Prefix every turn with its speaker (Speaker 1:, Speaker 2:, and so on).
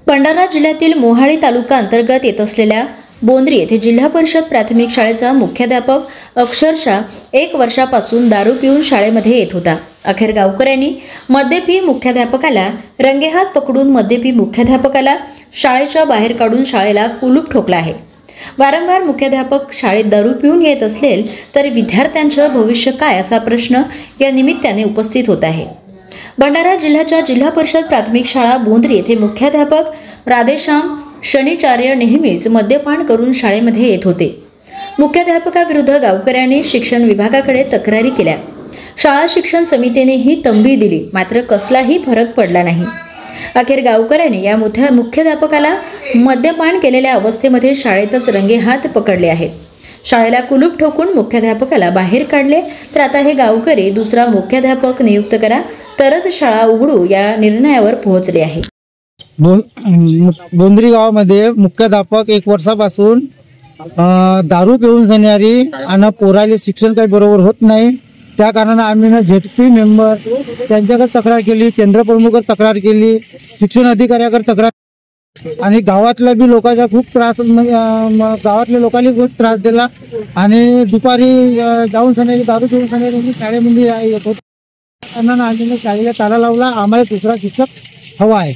Speaker 1: भंडारा जिल्ह्यातील मोहाडी तालुका अंतर्गत येत असलेल्या बोंद्री येथे जिल्हा परिषद प्राथमिक शाळेचा मुख्याध्यापक अक्षरशः 1 वर्षापासून दारू पिऊन शाळेमध्ये येत होता। अखेर गावकऱ्यांनी मद्यपी मुख्याध्यापकाला रंगेहात पकडून मद्यपी मुख्याध्यापकाला शाळेच्या बाहेर काढून शाळेला कुलूप ठोकला आहे। वारंवार मुख्याध्यापक शाळेत दारू पिऊन येत असले तरी विद्यार्थ्यांचे भविष्य काय असा प्रश्न या निमित्ताने उपस्थित होत आहे। भंडारा जिल्ह्याच्या जिल्हा परिषद प्राथमिक शाळा बोंद्री येथे मुख्याध्यापक राधेश्याम शनिचार्य नेहमीच मद्यपान करून शाळेमध्ये येत होते। मुख्याध्यापकाविरुद्ध गावकऱ्यांनी शिक्षण विभागाकडे तक्रारी केल्या। शाळा शिक्षण समितीनेही तंबी दिली, मात्र कसलाही फरक पडला नाही। अखेर गावकऱ्यांनी या मुख्याध्यापकाला मद्यपान केलेल्या अवस्थेमध्ये शाळेतच रंगेहात पकडले आहे। शाळेला कुलूप ठोकून मुख्याध्यापकाला बाहेर काढले, तर आता हे गावकरी दुसरा मुख्याध्यापक नियुक्त करा तरच शाळा उघडू या निर्णयावर पोहोचले आहे।
Speaker 2: बोंद्री गावामध्ये मुख्याध्यापक 1 वर्षापासून दारू पिऊन जाणारी आणि पोराले शिक्षण काही बरोबर होत नाही। त्या कारणाने आम्ही झेडपी मेंबर त्यांच्याकडे तक्रार केली, केंद्र प्रमुखावर तक्रार केली, शिक्षण अधिकाऱ्याकडे तक्रार आणि गावातल्या बी लोकांचा खूप त्रास, गावातल्या लोकांनी खूप त्रास दिला आणि दुपारी जाऊन सणारी दारू पिऊन सणारी शाळेमध्ये येत होते। आम्ही शाळेला ताला लावला। आम्हाला दुसरा शिक्षक हवा आहे।